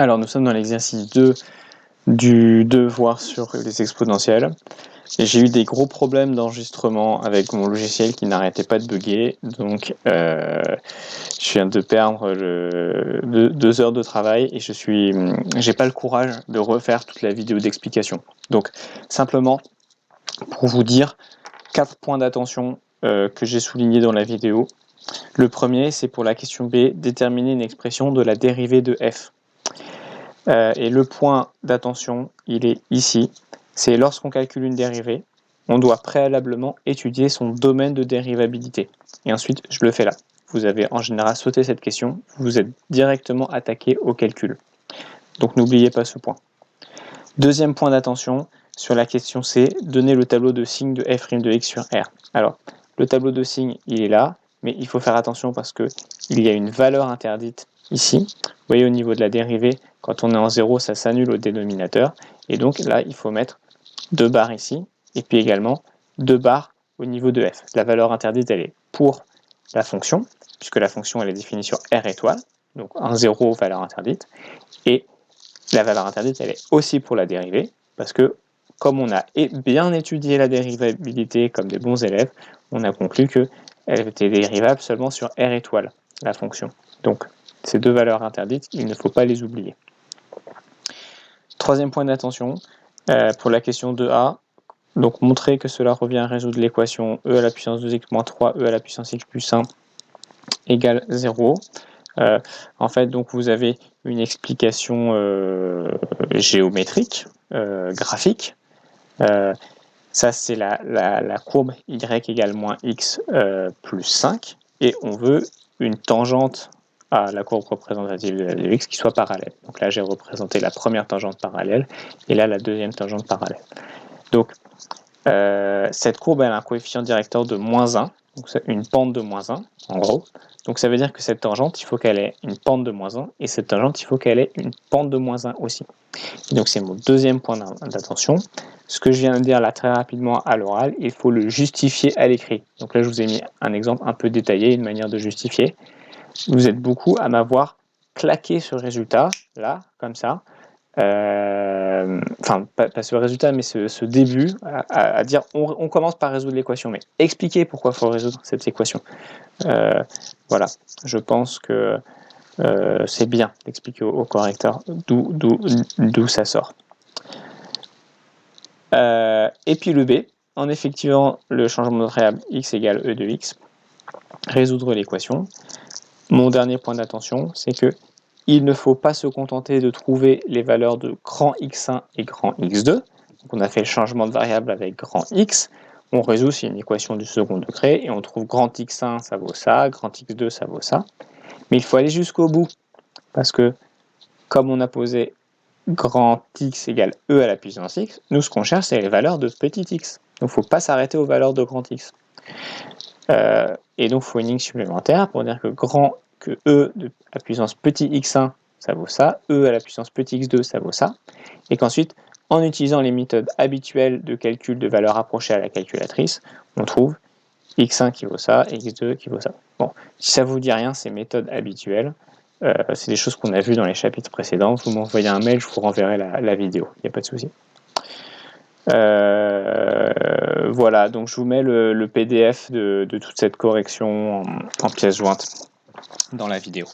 Alors, nous sommes dans l'exercice 2 du devoir sur les exponentielles. J'ai eu des gros problèmes d'enregistrement avec mon logiciel qui n'arrêtait pas de bugger, donc je viens de perdre 2 heures de travail et j'ai pas le courage de refaire toute la vidéo d'explication. Donc simplement pour vous dire 4 points d'attention que j'ai soulignés dans la vidéo. Le premier, c'est pour la question B, déterminer une expression de la dérivée de f. Et le point d'attention, il est ici. C'est lorsqu'on calcule une dérivée, on doit préalablement étudier son domaine de dérivabilité. Et ensuite, je le fais là. Vous avez en général sauté cette question, vous êtes directement attaqué au calcul. Donc n'oubliez pas ce point. Deuxième point d'attention, sur la question C, donner le tableau de signes de f' de x sur R. Alors, le tableau de signes, il est là, mais il faut faire attention parce qu'il y a une valeur interdite ici. Vous voyez, au niveau de la dérivée, quand on est en 0, ça s'annule au dénominateur. Et donc là, il faut mettre 2 barres ici, et puis également 2 barres au niveau de f. La valeur interdite, elle est pour la fonction, puisque la fonction, elle est définie sur R étoile, donc un 0, valeur interdite. Et la valeur interdite, elle est aussi pour la dérivée, parce que comme on a bien étudié la dérivabilité comme des bons élèves, on a conclu qu'elle était dérivable seulement sur R étoile, la fonction. Donc, ces 2 valeurs interdites, il ne faut pas les oublier. Troisième point d'attention, pour la question 2a, donc montrer que cela revient à résoudre l'équation e à la puissance 2x moins 3, e à la puissance x plus 1 égale 0. En fait, donc vous avez une explication géométrique, graphique. Ça, c'est la courbe y égale moins x plus 5. Et on veut une tangente à la courbe représentative de la de x qui soit parallèle. Donc là, j'ai représenté la première tangente parallèle et là, la deuxième tangente parallèle. Donc, cette courbe, elle a un coefficient directeur de moins 1. Donc, c'est une pente de moins 1, en gros. Donc, ça veut dire que cette tangente, il faut qu'elle ait une pente de moins 1. Et cette tangente, il faut qu'elle ait une pente de moins 1 aussi. Et donc, c'est mon deuxième point d'attention. Ce que je viens de dire là très rapidement à l'oral, il faut le justifier à l'écrit. Donc là, je vous ai mis un exemple un peu détaillé, une manière de justifier. Vous êtes beaucoup à m'avoir claqué ce résultat, là, comme ça. Enfin, pas ce résultat, mais ce début, à dire on commence par résoudre l'équation, mais expliquer pourquoi il faut résoudre cette équation. Voilà, je pense que c'est bien d'expliquer au correcteur d'où ça sort. Et puis le B, en effectuant le changement de variable x égale e de x, résoudre l'équation. Mon dernier point d'attention, c'est que il ne faut pas se contenter de trouver les valeurs de grand x1 et grand x2. Donc on a fait le changement de variable avec grand x. On résout, c'est une équation du second degré, et on trouve grand x1, ça vaut ça, grand x2, ça vaut ça. Mais il faut aller jusqu'au bout, parce que comme on a posé grand x égale e à la puissance x, nous ce qu'on cherche, c'est les valeurs de petit x. Donc il ne faut pas s'arrêter aux valeurs de grand x. Et donc il faut une ligne supplémentaire pour dire que e de la puissance petit x1, ça vaut ça, e à la puissance petit x2, ça vaut ça, et qu'ensuite, en utilisant les méthodes habituelles de calcul de valeurs approchées à la calculatrice, on trouve x1 qui vaut ça, et x2 qui vaut ça. Bon, si ça vous dit rien, ces méthodes habituelles, c'est des choses qu'on a vues dans les chapitres précédents. Vous m'envoyez un mail, je vous renverrai la vidéo, il n'y a pas de souci. Voilà, donc je vous mets le PDF de toute cette correction en pièce jointe dans la vidéo.